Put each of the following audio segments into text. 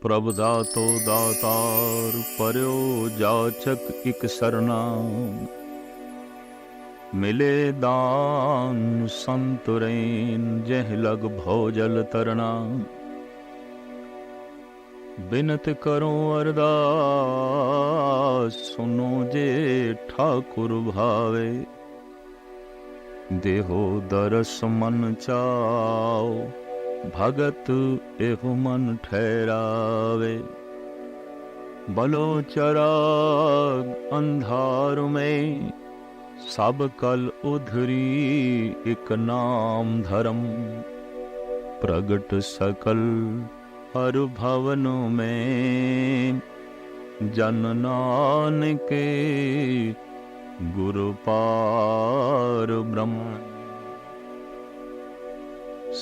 प्रभ दातो दातार पर्यो जाचक इक सरना। मिले दान संतुरैन जह लग भोजल तरना। बिनत करो अरदास सुनो जे ठाकुर भावे। देहो दरस मन चाओ भगत एहो मन ठहरावे। बलो चराग अंधार में सब कल उधरी एक नाम धर्म। प्रगट सकल हर भवन में जन नानक गुरु पार ब्रह्म।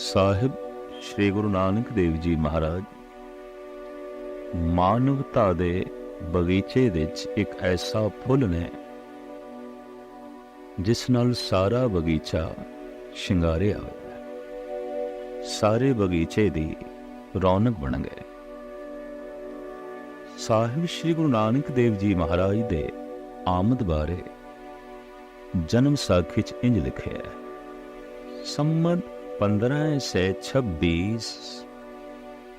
साहिब श्री गुरु नानक देव जी महाराज मानवता दे बगीचे विच एक ऐसा फुल ने जिस नाल सारा बगीचा शिंगारिया होया, सारे बगीचे दी रौनक बन गए। साहिब श्री गुरु नानक देव जी महाराज दे आमद बारे जन्म साखी च इंज लिखे है। संमत 1526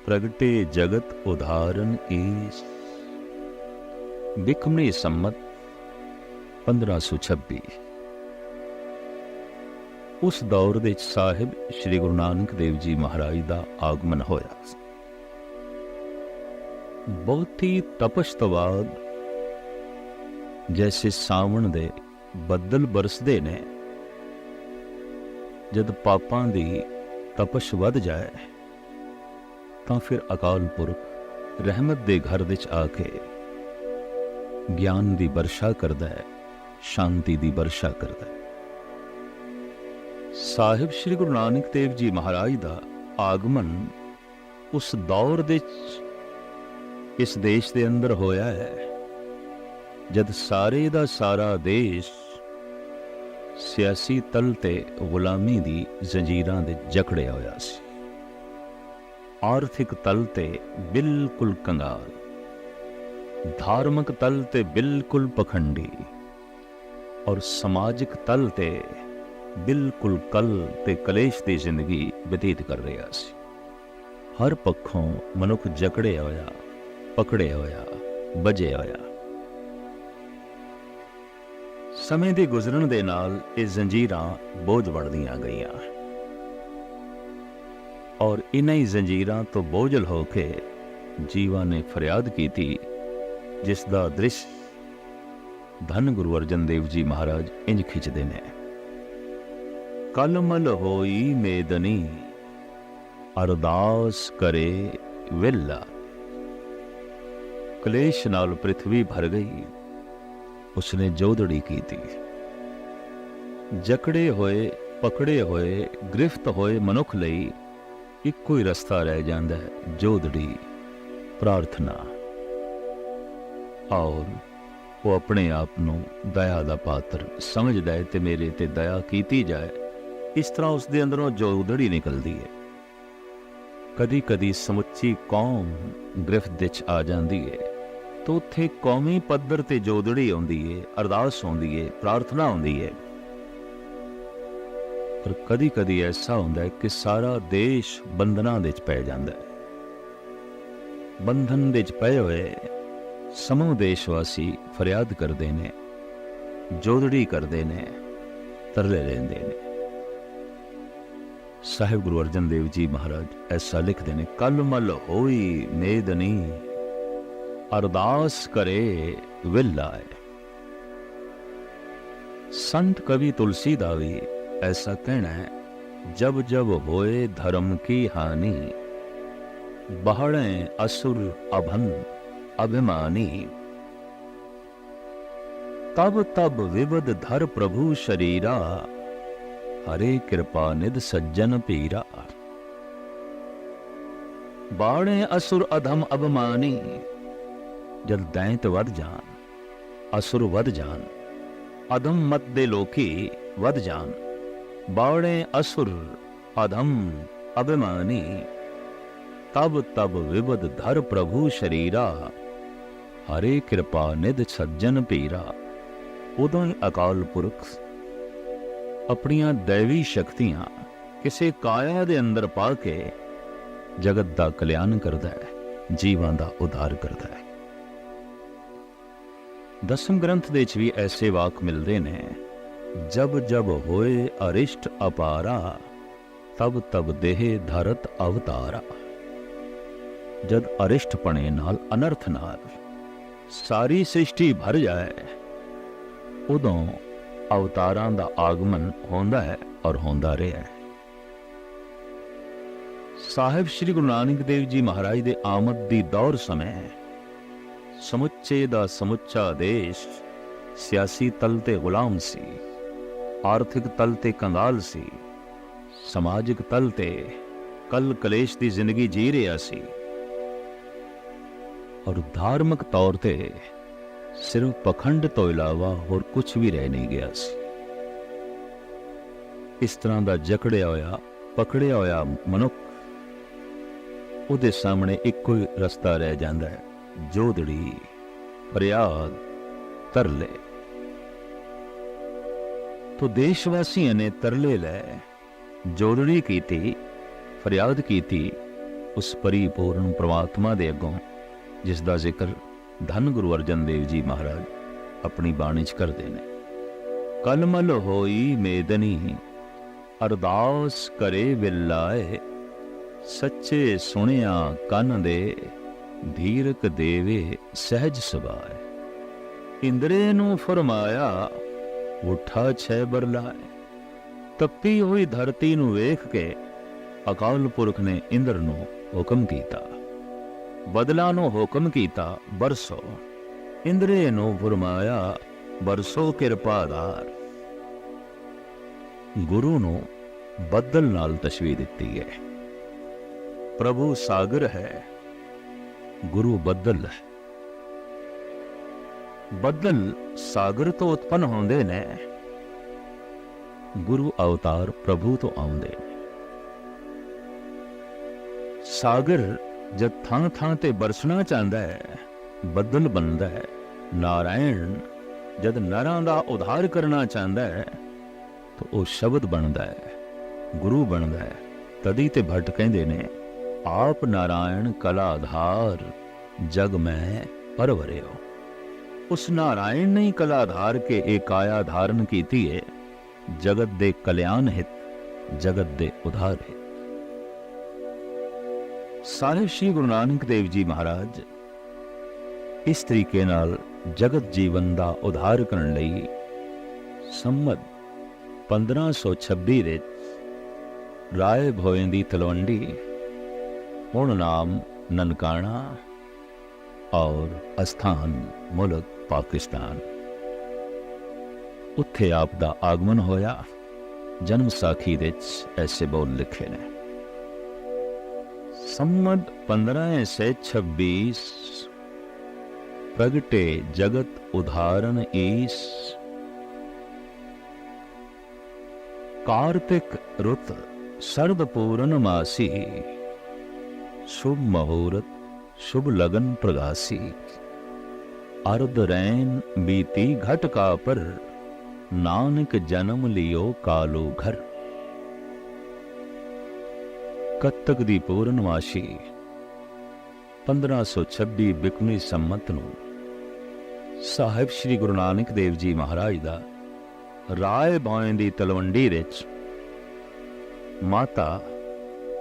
प्रगटे जगत उदाहरण ईस। बिकमनी संमत 1526। उस दौर दे साहिब श्री गुरु नानक देव जी महाराज दा आगमन होया। बहुत ही तपश तो बाद जैसे सावन दे बदल बरसदे ने, जद पापां दी तपश वध जाए तां फिर अकाल पुरख रहमत दे घर विच आके ज्ञान दी वर्षा करदा है, शांति दी वर्षा करदा है। साहिब श्री गुरु नानक देव जी महाराज दा आगमन उस दौर दे इस देश दे अंदर होया है जद सारे दा सारा देश सियासी तल ते गुलामी दी जंजीरां दे जकड़िया होया सी। आर्थिक तल ते बिल्कुल कंगाल, धार्मिक तल ते बिल्कुल पखंडी और समाजिक तल ते बिल्कुल कल ते कलेश दी जिंदगी बतीत कर रहा सी। हर पक्षों मनुख जकड़िया होया, पकड़िया होया, बजिया होया। समय दे गुजरन दे नाल ये जंजीरां बोझ बढ़दियां गईयां और इन्हीं जंजीरां तो बोझल होके जीवा ने फरियाद की थी, जिसदा दृश्य धन गुरु अर्जन देव जी महाराज इंज खिंचदे ने। कलमल होई मेदनी अरदास करे विला। क्लेश नाल पृथ्वी भर गई, उसने जोदड़ी की थी। जकड़े होए, पकड़े होए, गिरफ्त होए मनुख लई इक्को ही रस्ता रह जांदा है, जोदड़ी, प्रार्थना। और वो अपने आप नूं दया दा पात्र समझदा है ते मेरे ते दया कीती जाए, इस तरह उसदे अंदरों जोदड़ी निकलदी है। कदी कदी समुची कौम गिरफ्त विच आ जांदी है तो उत्थे कौमी पद्धर ते जोदड़ी आउंदी है, अरदास आउंदी है, प्रार्थना आउंदी है। पर कदी कदी ऐसा हुंदा है कि सारा देश बंधनां दे विच पै जांदा है। बंधन दे विच पए होए समूह देशवासी फरियाद करदे ने, जोदड़ी करदे ने, तरले लेंदे ने। साहिब गुरु अर्जन देव जी महाराज ऐसा लिखते हैं, कल मल होई मेदनी अरदास करे विला। संत कवि तुलसीदा भी ऐसा कहना है, जब जब होए धर्म की हानि बहड़े असुर अभन अभिमानी। तब तब विवद धर प्रभु शरीरा हरे कृपा निध सज्जन पीरा। बाणे असुर अधम अभिमानी। जद दैंत वध जान, असुर वध जान, अधम मत दे लोकी वध जान, बाणे असुर अधम अभिमानी। तब तब विबद धर प्रभु शरीरा, हरे कृपा निध सज्जन पीरा। उदों ही अकाल पुरख अपनियां दैवी शक्तियां किसी काया दे अंदर पा के जगत दा कल्याण करदा है, जीवां दा उद्धार करदा है। दसम ग्रंथ दे च भी ऐसे वाक मिलते ने, जब जब होए अरिष्ट अपारा, तब तब देह धरत अवतारा। जद अरिष्ट पने नाल अनर्थ नाल सारी सृष्टि भर जाए, उदों अवतारां दा आगमन होंदा है और होंदा रहा है। साहिब श्री गुरु नानक देव जी महाराज दे आमद दी दौर समय समुच्चे दा समुच्चा देश सियासी तल ते गुलाम सी, आर्थिक तल ते कंगाल सी, समाजिक तल ते कल कलेश दी जिंदगी जी रहा सी, और धार्मिक तौर ते सिर्फ पखंड तो इलावा होर कुछ भी रह नहीं गया सी। इस तरह का जकड़िया होया पकड़िया होया मनुख, उहदे सामने इक्को ही रस्ता रह जाता है, जोदड़ी फरियाद तरले। तो देशवासियों ने तरले लै जोदड़ी की थी, फरियाद की थी उस परिपूर्ण परमात्मा दे अगों, जिसका जिक्र धन गुरु अर्जन देव जी महाराज अपनी बाणी च करते हैं। कलमल होई मेदनी अरदास करे विलाए, सच्चे सुनिया कन दे धीरक देवे सहज सबाए। इंद्रे नू फरमाया उठा छे बरलाए, तपी हुई धरती नू वेख के अकाल पुरख ने इंद्र नू हुक्म कीता, बदला नू हुक्म कीता बरसो। इंद्रे नू फरमाया बरसो किरपादार। गुरु नू बदल नाल तशबीह दिती है। प्रभु सागर है, गुरु बदल है। बदल सागर तो उत्पन्न होंदे ने, गुरु अवतार प्रभु तो आउंदे ने। सागर जब थां थां ते बरसना चाहता है, बदल बनता है। नारायण जब नरां दा उद्धार करना चाहता है, तो वह शब्द बनता है, गुरु बनता है। तदी ते भट्ट कहते ने, आप नारायण कलाधार जग में परवरियो। उस नारायण ने कलाधार के एक काया धारण की है, जगत दे कल्याण हित, जगत दे उद्धार हित। साहिब श्री गुरु नानक देव जी महाराज इस तरीके नाल जगत जीवन दा उद्धार करन लई संमत 1526 विच राय भोए दी तलवंडी, हुण नाम ननकाना और अस्थान मुल्क पाकिस्तान, उत्थे आप दा आगमन होया। जन्म साखी विच ऐसे बोल लिखे ने, संमत 1526 प्रगटे जगत उदाहरण ईस। कार्तिक रुत सर्द पूर्ण मासी, शुभ मुहूर्त शुभ लगन प्रगासी। अर्ध रैन बीती घट का पर, नानक जन्म लियो कालो घर। कत्तक दी पूर्णमाशी 1526 बिकमी संमत नूं साहिब श्री गुरु नानक देव जी महाराज दा राय भौए दी तलवंडी विच माता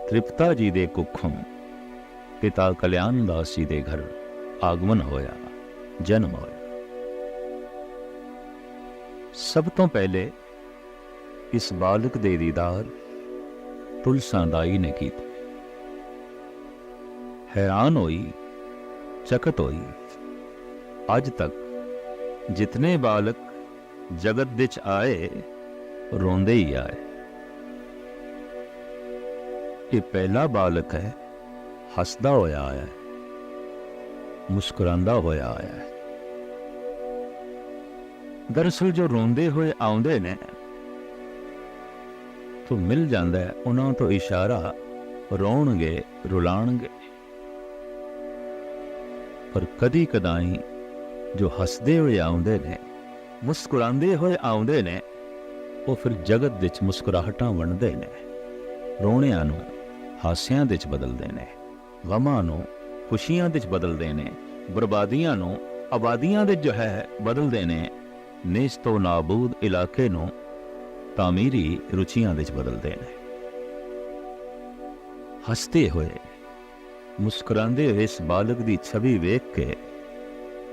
तृप्ता जी दे कुखों पिता कल्याण दास जी दे घर आगमन होया, जन्म होया। सब तो पहले इस बालक दे दीदार तुलसा दाई ने की। हैरान होई, चकत होई। आज तक जितने बालक जगत विच आए, रोंदे ही आए। ये पहला बालक है, हसदा होया आया है, मुस्कुरांदा होया आया है। दरअसल जो रोंदे हुए आउंदे ने, तो मिल जाता है उन्हों तो इशारा, रोणगे रुलाणगे। पर कदी कदाई जो हसदे हुए आउंदे ने, मुस्कुरांदे हुए आउंदे ने, वो फिर जगत विच मुस्कुराहटां वंडदे ने, रोणिਆਂ ਨੂੰ ਹਾਸਿਆਂ ਵਿੱਚ ਬਦਲਦੇ ਨੇ, ਗਮਾਂ ਨੂੰ ਖੁਸ਼ੀਆਂ ਵਿੱਚ ਬਦਲਦੇ ਨੇ, ਬਰਬਾਦੀਆਂ ਨੂੰ ਆਬਾਦੀਆਂ ਵਿੱਚ ਜੋ ਹੈ ਬਦਲਦੇ ਨੇ, ਨੇਸਤੋ ਨਾਬੂਦ ਇਲਾਕੇ ਨੂੰ ਤਾਮੀਰੀ ਰੁਚੀਆਂ ਵਿੱਚ ਬਦਲਦੇ ਨੇ। ਹੱਸਦੇ ਹੋਏ ਮੁਸਕਰਾਉਂਦੇ ਹੋਏ ਇਸ ਬਾਲਕ ਦੀ ਛਵੀ ਵੇਖ ਕੇ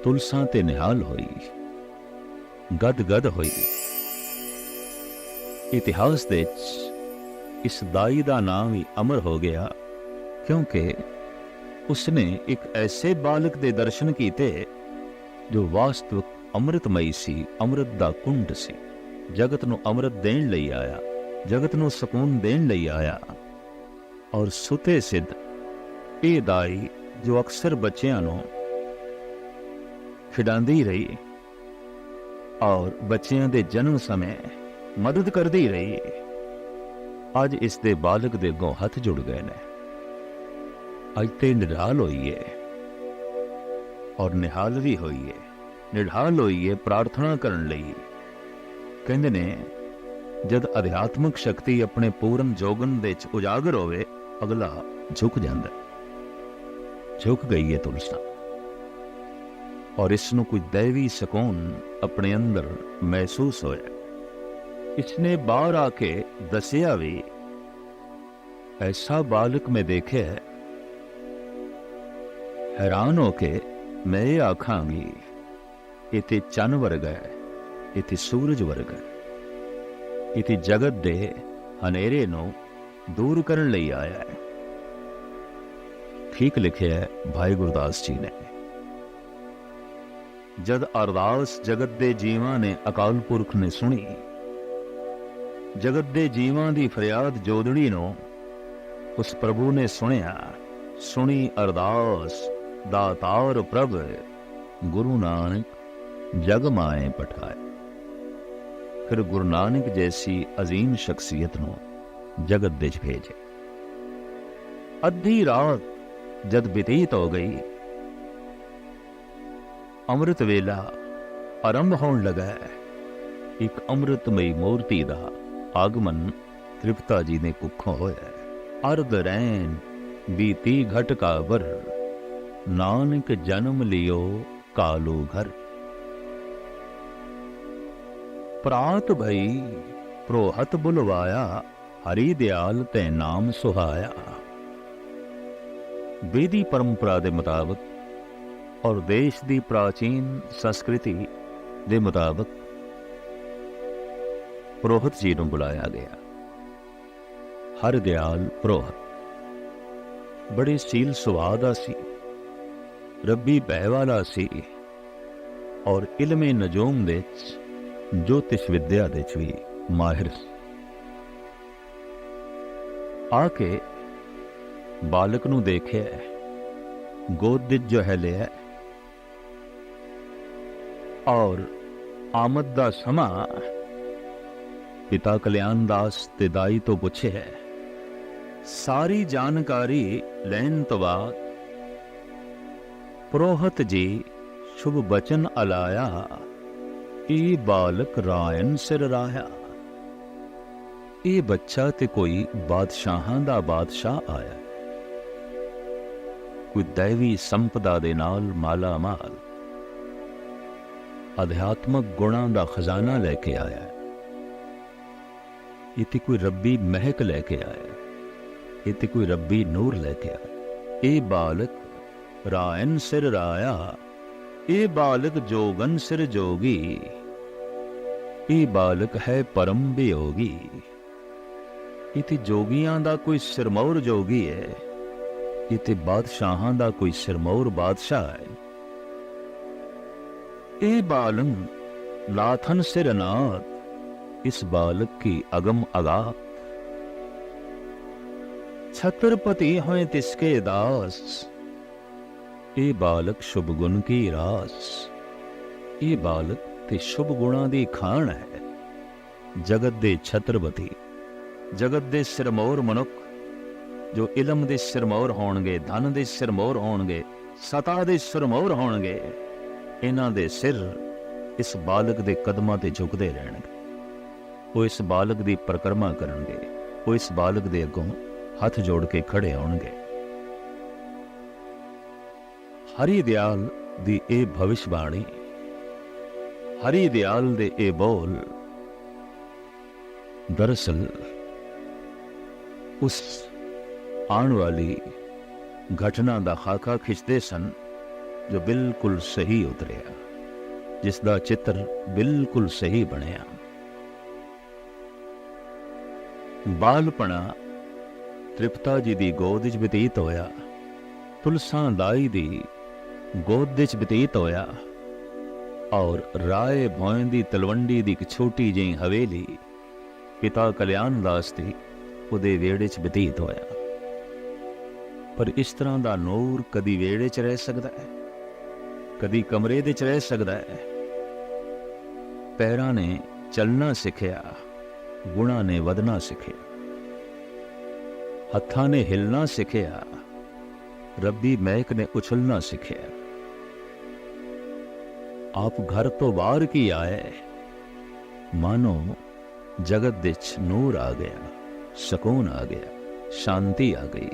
ਤੁਲਸਾਂ ਤੇ ਨਿਹਾਲ ਹੋਈ, ਗਦ-ਗਦ ਹੋਈ। ਇਤਿਹਾਸ ਵਿੱਚ ਇਸ ਦਾਈ ਦਾ ਨਾਮ ਹੀ ਅਮਰ ਹੋ ਗਿਆ, ਕਿਉਂਕਿ ਉਸਨੇ ਇੱਕ ਐਸੇ ਬਾਲਕ ਦੇ ਦਰਸ਼ਨ ਕੀਤੇ ਜੋ ਵਾਸਤਵਿਕ ਅੰਮ੍ਰਿਤਮਈ ਸੀ, ਅੰਮ੍ਰਿਤ ਦਾ ਕੁੰਡ ਸੀ, ਜਗਤ ਨੂੰ ਅੰਮ੍ਰਿਤ ਦੇਣ ਲਈ ਆਇਆ, ਜਗਤ ਨੂੰ ਸਕੂਨ ਦੇਣ ਲਈ ਆਇਆ। ਔਰ ਸੁਤੇ ਸਿੱਧ ਇਹ ਦਾਈ ਜੋ ਅਕਸਰ ਬੱਚਿਆਂ ਨੂੰ ਖਿਡਾਉਂਦੀ ਰਹੀ ਔਰ ਬੱਚਿਆਂ ਦੇ ਜਨਮ ਸਮੇਂ ਮਦਦ ਕਰਦੀ ਰਹੀ, ਅੱਜ ਇਸ ਦੇ ਬਾਲਕ ਦੇ ਅੱਗੋਂ ਹੱਥ ਜੁੜ ਗਏ ਨੇ। ਅੱਜ ਤੇ ਨਿਢਾਲ ਹੋਈ ਹੈ ਔਰ ਨਿਹਾਲ ਵੀ ਹੋਈ ਹੈ, ਨਿਢਾਲ ਹੋਈ ਹੈ ਪ੍ਰਾਰਥਨਾ ਕਰਨ ਲਈ। ਕਹਿੰਦੇ ਨੇ ਜਦ ਅਧਿਆਤਮਿਕ ਸ਼ਕਤੀ ਆਪਣੇ ਪੂਰਨ ਜੋਗਨ ਦੇ ਵਿੱਚ ਉਜਾਗਰ ਹੋਵੇ, ਅਗਲਾ ਝੁਕ ਜਾਂਦਾ। ਝੁਕ ਗਈ ਹੈ ਤੁਲਸਾ ਔਰ ਇਸ ਨੂੰ ਕੋਈ ਦੈਵੀ ਸਕੂਨ ਆਪਣੇ ਅੰਦਰ ਮਹਿਸੂਸ ਹੋਇਆ। इसने बाहर आके दसिया भी, ऐसा बालक में देखे है, हैरान होके मैं ये आखांगी इति चन वर्गा है, इति सूरज वर्गा है, इति जगत दे हनेरे नू दूर करन लई आया है। ठीक लिखे है भाई गुरदास जी ने। जद अरदास जगत दे जीवां ने अकाल पुरख ने सुनी, जगत दे जीवां दी फरियाद जोदड़ी नो उस प्रभु ने सुनिया, सुनी अरदास दातार प्रभ गुरु नानक जग माए पठाए। फिर गुरु नानक जैसी अजीम शख्सियत नो जगत दे भेजे। अद्धी रात जद बीतीत हो गई, अमृत वेला आरंभ होने लगा। एक अमृतमयी मूर्ति दा आगमन तृप्ता जी ने कुखों होया। अर्ध रैन बीती घट का वर, नानक जन्म लियो कालो घर। प्रात भई प्रोहत बुलवाया, हरि दयाल ते नाम सुहाया। वेदी परंपरा दे मुताबिक और देश दी प्राचीन संस्कृति दे मुताबिक पुरोहित जी ਨੂੰ ਬੁਲਾਇਆ ਗਿਆ। ਹਰ ਦਿਆਲ ਪੁਰੋਹਿਤ ਬੜੇ ਸੀਲ ਸੁਭਾਅ ਦਾ ਸੀ, ਰੱਬੀ ਭੈ ਵਾਲਾ ਸੀ ਔਰ ਇਲਮੇ ਨਜੂਮ ਦੇ ਜੋਤਿਸ਼ ਵਿਦਿਆ ਦੇ ਵੀ ਮਾਹਿਰ ਸੀ। ਆ ਕੇ ਬਾਲਕ ਨੂੰ ਦੇਖਿਆ, ਗੋਦ ਵਿੱਚ ਜੋ ਹੈ ਲਿਆ ਔਰ ਆਮਦ ਦਾ ਸਮਾਂ पिता कल्याण दास ते दाई तो पूछे है। सारी जानकारी लैन तो बाद पुरोहित जी शुभ बचन अलाया, ए बालक रायन सिर राया। ए बच्चा ते कोई बादशाहां दा बादशाह आया, कोई दैवी संपदा दे नाल माला माल अध्यात्मक गुणां दा खजाना लेके आया। इते कोई रब्बी महक लेके आया, इते कोई रब्बी नूर लेके आया। ए बालक रायन सिर राया, ए बालक जोगन सिर जोगी। ए बालक है परम वियोगी। इते जोगियां दा कोई सिरमौर जोगी है, इते बादशाहां दा कोई सिरमौर बादशाह है। ए बालक लाथन सिर नाथ, इस बालक की अगम अगाध। छत्रपति हैं तिसके दास, ए बालक शुभ गुण की रास। ए बालक ते शुभ गुणा दी खान है। जगत दे छत्रपति, जगत दे सिरमौर मनुख जो इलम दे सिरमौर होणगे, धन दे सिरमौर होणगे, सता दे सुरमौर होणगे, इन्हां दे सिर इस बालक दे कदमां ते झुकदे रहणगे। वो इस बालक दी परिक्रमा करनगे, वो इस बालक दे अगों हथ जोड़ के खड़े होणगे। हरि दयाल दी ए भविष्यवाणी, हरि दयाल दे ए बोल दरअसल उस आने वाली घटना का खाका खिंचते सन जो बिल्कुल सही उतरिया, जिसका चित्र बिल्कुल सही बनया। बालपना तृप्ता जी की गोद च बतीत होया, तुलसा दाई दी गोद च बतीत होया, और राय भौं दी तलवंडी दी एक छोटी जी हवेली पिता कल्याण दास दी उहदे वेड़े च बतीत होया। पर इस तरह का नूर कदी वेड़े च रह सकता है, कदी कमरे दे च रह सकता है। पैरां ने चलना सिखिया, गुणा ने वधना सिखिया, हत्थां ने हिलना सिखिया, रब्बी महक ने उछलना सिखिया। आप घर तो बाहर की आए, मानो जगत विच नूर आ गया, सकून आ गया, शांति आ गई।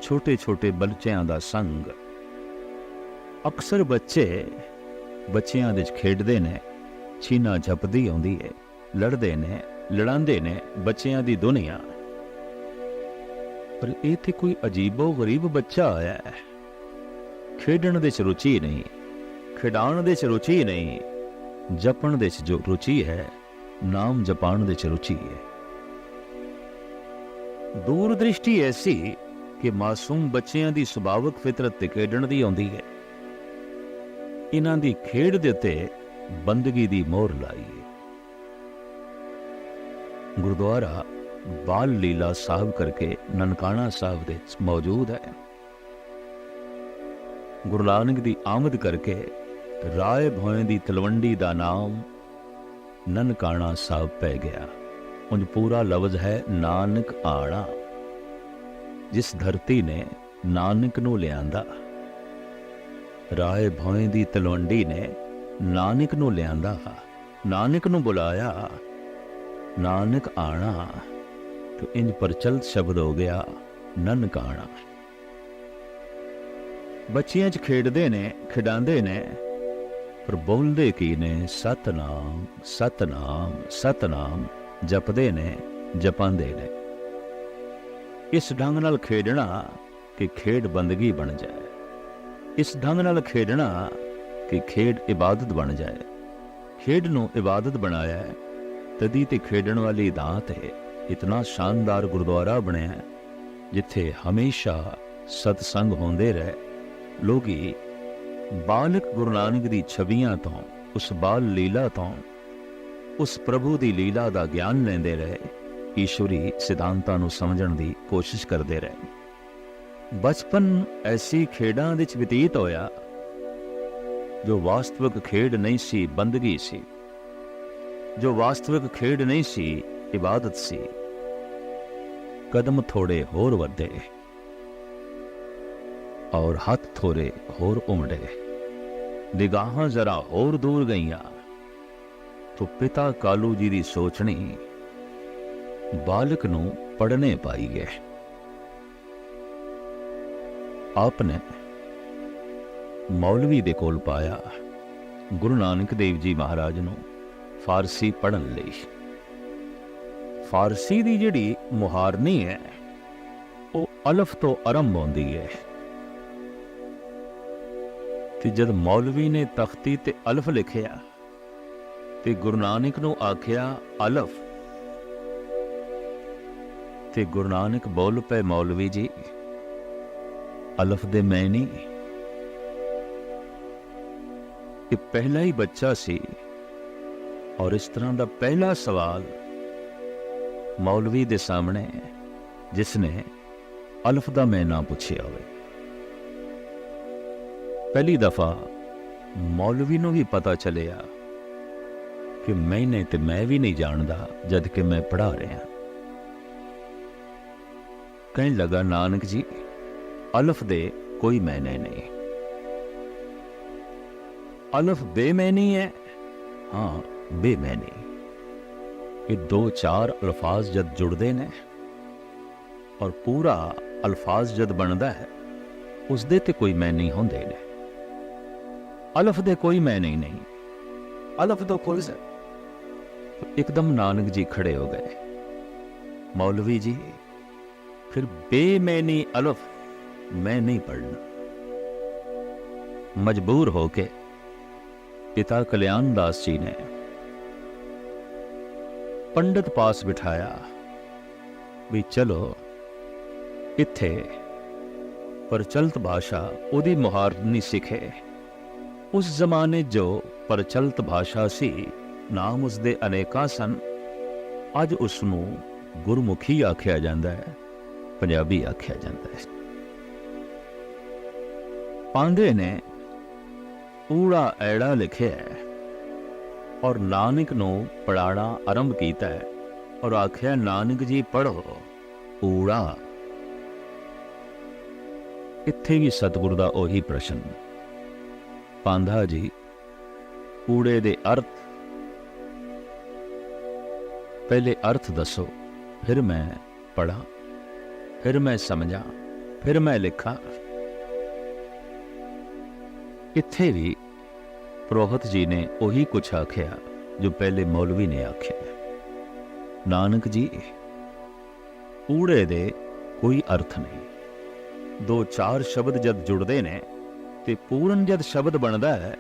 छोटे छोटे बच्चों का संग, अक्सर बच्चे बच्चियां दे खेडदे ने, छीना झपदी आउंदी है, लड़दे ने, लड़ांदे ने बच्चियां दी दुनिया। पर इत्थे कोई अजीबो गरीब बच्चा आया है, खेडण दे च रुचि नहीं, खिडाण दे च रुचि नहीं, जपण दे च जो रुचि है, नाम जपाण दे च रुचि है। दूरदृष्टि ऐसी कि मासूम बच्चियां दी सुभावक फितरत ते खेडण दी आउंदी है। इन्हां दी खेड दे उत्ते बंदगी दी मोहर लाई है। गुरुद्वारा बाल लीला साहब करके ननकाना साहब दे मौजूद है। गुरु नानक दी आमद करके राय भौं दी तलवंडी दा नाम ननकाना साहब पै गया। उन पूरा लफ्ज है नानक आना, जिस धरती ने नानक नू लियांदा। राय भौं दी तलवंडी ने नानक नू लियांदा, नानक नू बुलाया, नानक आना, तो इंज प्रचलित शब्द हो गया ननकाना। बच्चियां च खेडदे ने, खिडांदे ने, पर बोलदे की ने सतनाम सतनाम सतनाम जपदे ने, जपांदे ने। इस ढंग नाल खेडना कि खेड बंदगी बन जाए, इस ढंग नाल खेडना कि खेड इबादत बन जाए। खेड नूं इबादत बनाया है, तदी ते खेडण वाली दात है। इतना शानदार गुरुद्वारा बनया है जिथे हमेशा सतसंग होंदे रहे। लोगी बालक गुरु नानक दी छवियां तो, उस बाल लीला तो, उस प्रभु दी लीला दा ज्ञान लेंदे रहे, ईश्वरी सिद्धांतां नूं समझण दी कोशिश करते रहे। बचपन ऐसी खेडां दे विच बतीत होया जो वास्तविक खेड नहीं सी, बंदगी सी। जो वास्तविक खेड नहीं सी, इबादत सी। कदम थोड़े होर वधे और हाथ थोड़े होर उमड़े, निगाहां जरा होर दूर गईयां, तो पिता कालू जी दी सोचनी बालक नूं पढ़ने पाई है। आपने मौलवी दे कोल पाया गुरु नानक देव जी महाराज नूं फारसी पढ़न लई। फारसी दी जिहड़ी मुहारनी है वो अलफ तो आरंभ होंदी है। ते जद मौलवी ने तख्ती ते अलफ लिखिया ते गुरु नानक नूं आखिया अलफ, ते गुरु नानक बोल पे मौलवी जी अलफ दे मैं नहीं। ये पहला ही बच्चा सी और इस तरह का पहला सवाल मौलवी दे सामने जिसने अलफ दा मैं ना पूछिया होवे। पहली दफा मौलवी नूं भी पता चलिया कि मैंने ते मैं भी नहीं जानदा जद कि मैं पढ़ा रहा। कहने लगा नानक जी अलफ दे कोई मैंने नहीं, अलफ बेमैनी है, हाँ बेमैनी। ये दो चार अल्फाज जद जुड़ते ने और पूरा अल्फाज जद बनता है, उसदे ते कोई मैनी होंदे ने। अलफ दे कोई मैनी नहीं, अलफ तो खुल से। एकदम नानक जी खड़े हो गए, मौलवी जी फिर बेमैनी अलफ मैं नहीं पढ़ना। मजबूर होके पिता कल्याण दास जी ने पंडित पास बिठाया भी चलो इत्थे प्रचलित भाषा उदी मुहारनी सिखे। उस जमाने जो प्रचलित भाषा सी, नाम उसदे अनेका सन। अज उसनू गुरमुखी आख्या जाता है, पंजाबी आख्या जाता है। पांदे ने ऊड़ा ऐड़ा लिखे है और नानक नू पढ़ाना आरंभ किया है और आख्या नानक जी पढ़ो ऊड़ा। इत्थे भी सतगुरु दा ओही प्रश्न, पांधा जी ऊड़े दे अर्थ पहले अर्थ दसो, फिर मैं पढ़ा, फिर मैं समझा, फिर मैं लिखा। इत्थे भी पुरोहित जी ने वही कुछ आख्या जो पहले मौलवी ने आख्या। नानक जी ऊड़े दे कोई अर्थ नहीं। दो चार शब्द जद जुड़ते ने ते पूर्ण जद शब्द बनता है,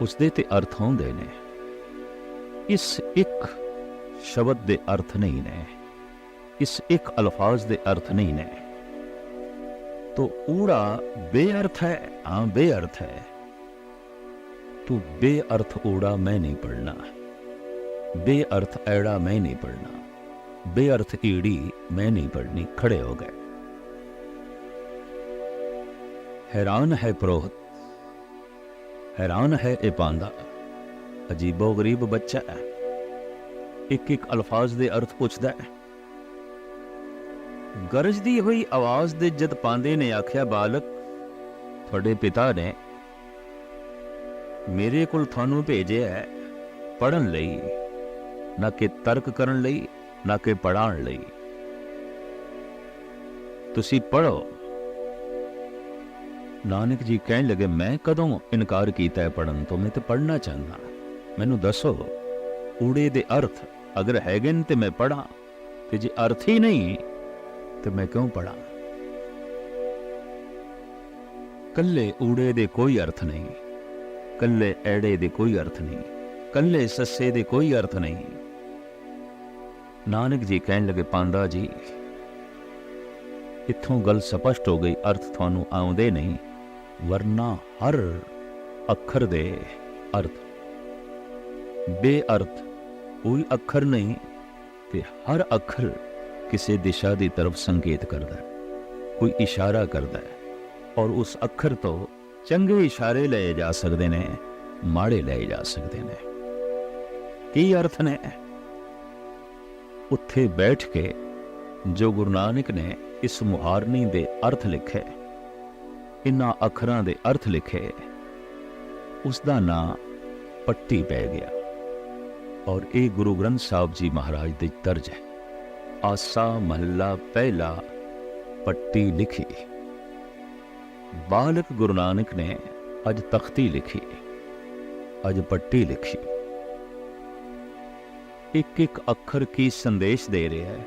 उसदे ते अर्थ होंदे ने। इस एक शब्द दे अर्थ नहीं ने, इस एक अल्फाज दे अर्थ नहीं ने। तो ऊड़ा बेअर्थ है, हाँ बेअर्थ है। तो बेअर्थ ऊड़ा मैं नहीं पढ़ना, बेअर्थ ऐड़ा मैं नहीं पढ़ना, बेअर्थ ईड़ी मैं नहीं पढ़नी। खड़े हो गए। हैरान है पुरोहित, हैरान है ए पांदा। अजीबो गरीब बच्चा है, एक एक अल्फाज दे अर्थ पूछदा है। गरजदी हुई आवाज दे जद पांदे ने आख्या, बालक थोड़े पिता ने मेरे कोल थानू भेजे है पढ़न लई, ना कि तर्क करन लई, ना कि पढ़ाण लई। तुसी पढ़ो। नानक जी कहने लगे, मैं कदों इनकार किया है पढ़न तो? मैं तो पढ़ना चाहना, मैनू दसो ऊड़े दे अर्थ अगर हैगे ते मैं पढ़ा, ते जे अर्थ ही नहीं तो मैं क्यों पढ़ा? कल्ले ऊड़े दे कोई अर्थ नहीं, कल्ले ऐड़े दे कोई अर्थ नहीं, कल्ले सस्से दे कोई अर्थ नहीं। नानक जी कहने लगे, पांदा जी इत्थों गल स्पष्ट हो गई, अर्थ थानू आउंदे नहीं, वरना हर अखर दे अर्थ। बेअर्थ कोई अखर नहीं ते हर अखर किसी दिशा की तरफ संकेत करता है, कोई इशारा करता है। और उस अखर तो चंगे इशारे ले जा सकते ने, माड़े ले जा सकते ने। की अर्थ ने? उत्थे बैठ के जो गुरु नानक ने इस मुहारनी दे अर्थ लिखे, इन्हां अखरां दे अर्थ लिखे, उसका नाम पट्टी पै गया। और ये गुरु ग्रंथ साहब जी महाराज दे दर्ज है। आसा महला पहला पट्टी लिखी। बालक गुरु नानक ने अज तख्ती लिखी, अज पट्टी लिखी। एक एक अखर की संदेश दे रहा है,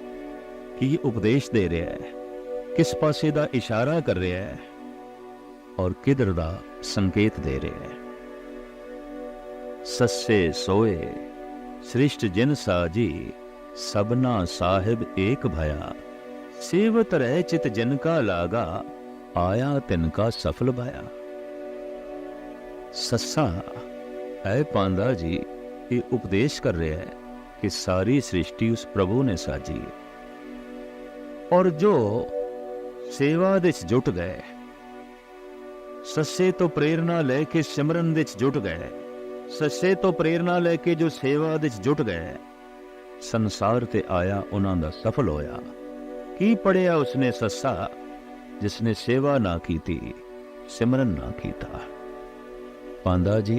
की उपदेश दे रहा है, किस पासे दा इशारा कर रहा है और किधर दा संकेत दे रहा है। सस्से सोए श्रेष्ठ जिन साजी, सबना साहिब एक भया, सेवत रह चित जिनका लागा, आया तिनका सफल भाया। सस्सा है पांदा जी ये उपदेश कर रहा है कि सारी सृष्टि उस प्रभु ने साजी, और जो सेवा दे जुट गए, सस्से तो प्रेरणा लेके सिमरन दे जुट गए, सस्से तो प्रेरणा लेके जो सेवा दे जुट गए, संसार ते आया उन्हां दा सफल होया। की पढ़िया उसने सस्सा जिसने सेवा ना की थी, सिमरन ना कीता। ਪਾਂਦਾ ਜੀ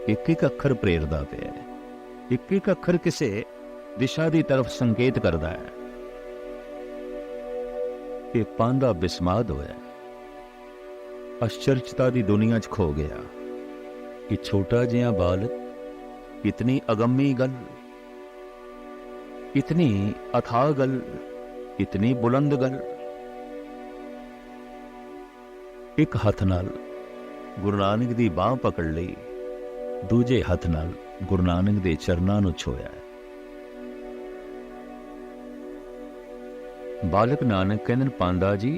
ਇੱਕ ਇੱਕ ਅੱਖਰ ਪ੍ਰੇਰਦਾ ਪਿਆ, ਇੱਕ ਇੱਕ ਅੱਖਰ ਕਿਸੇ ਦਿਸ਼ਾ ਦੀ ਤਰਫ ਸੰਕੇਤ ਕਰਦਾ ਹੈ। ਇਹ ਪਾਂਦਾ ਬਿਸਮਾਦ ਹੋਇਆ, ਅਸ਼ਚਰਜਤਾ ਦੀ ਦੁਨੀਆ 'ਚ ਖੋ ਗਿਆ। ਇਹ ਛੋਟਾ ਜਿਹਾ ਬਾਲਕ ਇਤਨੀ ਅਗੰਮੀ ਗੱਲ, इतनी अथाह गल, इतनी बुलंद गल। एक हथ नाल गुरु नानक दी बांह पकड़ लई, दूजे हथ नाल गुरु नानक दे चरनां नूं छोया। बालक नानक कहंदे पांदा जी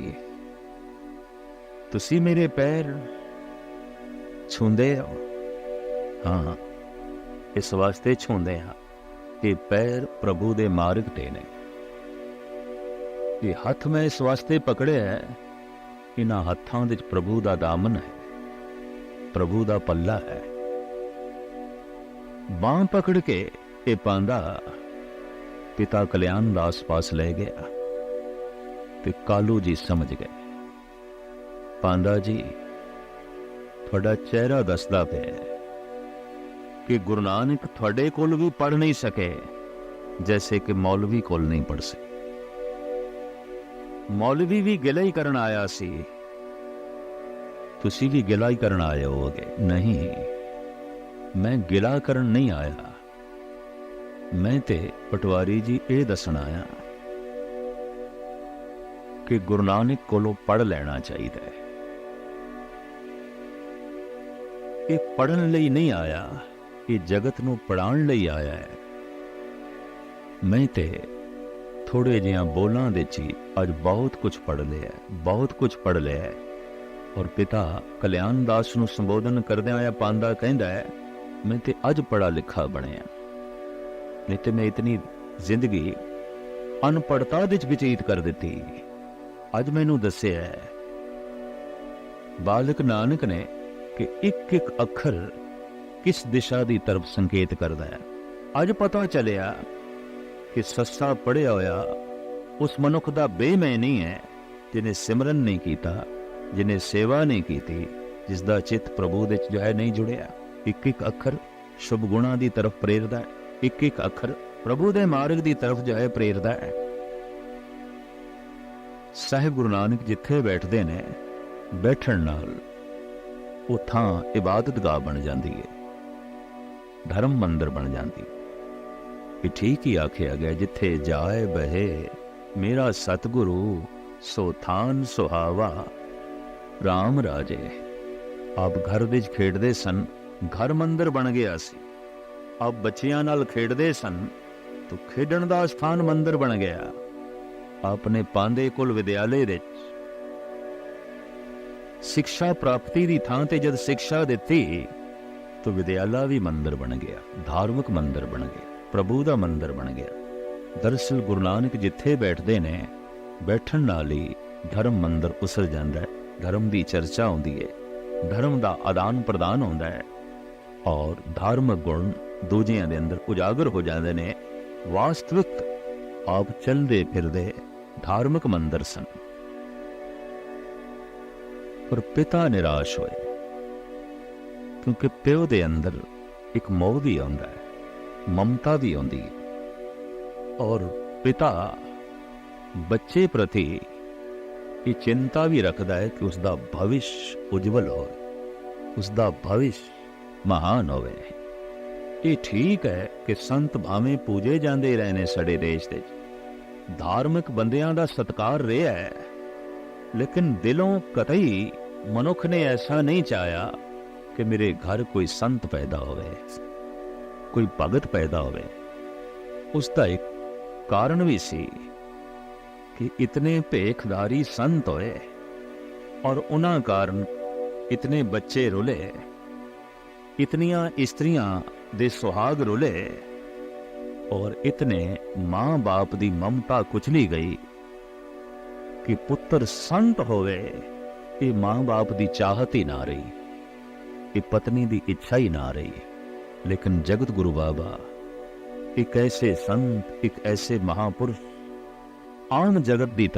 तुसी मेरे पैर छूंदे हो? हाँ, इस वास्ते छूंदे हाँ कि पैर प्रभु दे मार्ग ते ने। ये हथ मैं इस वास्ते पकड़े है, इन्हां हत्थां दे प्रभु दा दामन है, प्रभु दा पल्ला है। बांह पकड़ के ये पांदा पिता कल्याण दास पास ले गया ते कालू जी समझ गए। पांदा जी थोड़ा चेहरा दसदा पिया कि गुरु नानक थोड़े कोल भी पढ़ नहीं सके जैसे कि मौलवी कोल नहीं पढ़ सके। मौलवी भी गिला ही करन आया सी, तुसी भी गिला ही करन आए होगे। नहीं, मैं गिला करन नहीं आया, मैं ते पटवारी जी ये दसन आया कि गुरु नानक कोलों पढ़ लेना चाहिए। ये पढ़न लई नहीं आया, ये जगत नूं पढ़ाउण लई आया है। मैं ते थोड़े जिहा बोलां दे ची अज बहुत कुछ पढ़ लिया, बहुत कुछ पढ़ लिया है। और पिता कल्याण दास नूं संबोधन करदे आया पांदा कहंदा है मैं ते अज पढ़ा लिखा बणिया, नहीं ते मैं इतनी जिंदगी अनपढ़ता दे च बतीत कर दिती। अज मैनूं दस्सिया है बालक नानक ने कि एक एक अखर किस दिशा की तरफ संकेत करता है। अज पता चलिया कि सस्सा पढ़िया होया उस मनुख का बेमै नहीं है जिन्हें सिमरन नहीं किया, जिन्हें सेवा नहीं की, जिसका चित्त प्रभु दे जो है नहीं जुड़िया। एक एक अखर शुभ गुणा की तरफ प्रेरदा है, एक एक अखर प्रभु दे मार्ग की तरफ जो है प्रेरदा है। साहिब गुरु नानक जिथे बैठते ने, बैठण नाल वो थां इबादतगाह बन जाती है, धर्म मंदिर बन जाती। ये ठीक ही आखिया गया जिथे जाए बहे मेरा सतगुरु सो थान सुहावा राम राजे। आप घर विच खेडदे सन, घर मंदिर बन गया सी। आप बच्चियां नाल खेडदे सन तो खेडण दा स्थान मंदिर बन गया। आपने पांदे कुल विद्यालय दे शिक्षा प्राप्ति दी थां ते जद शिक्षा दिती तो विद्यालय भी मंदिर बन गया, धार्मिक मंदिर बन गया, प्रभु का मंदिर बन गया। दरअसल गुरु नानक जिथे बैठते ने, बैठन नाल ही धर्म मंदिर उसल जाता है, धर्म की चर्चा होती है, धर्म का आदान प्रदान होता है और धार्मिक गुण दूजियां दे अंदर उजागर हो जाते हैं। वास्तविक आप चलते फिरते धार्मिक मंदिर सन। पर पिता निराश होए क्योंकि प्यो दे अंदर एक मोह भी आंदा है, ममता भी आंदी है। और पिता बच्चे प्रति ये चिंता भी रखता है कि उसका भविष्य उज्जवल हो, उसका भविष्य महान होवे। ये ठीक है कि संत भावें पूजे जाते रहने साडे देश दे, धार्मिक बंदियां दा सत्कार रहा है, लेकिन दिलों कतई मनुख ने ऐसा नहीं चाहा कि मेरे घर कोई संत पैदा होवे, कोई भगत पैदा होवे। उसका एक कारण भी सी कि इतने भेखधारी संत होए और उन्हां कारण इतने बच्चे रुले, इतनियां स्त्रियां दे सुहाग रुले और इतने मां बाप दी ममता कुचली गई कि पुत्र संत होवे, ये मां बाप दी चाहत ही ना रही, ये पत्नी दी इच्छा ही ना रही। लेकिन जगत गुरु बाबा एक ऐसे संत, एक ऐसे महापुरुष आन जगत दी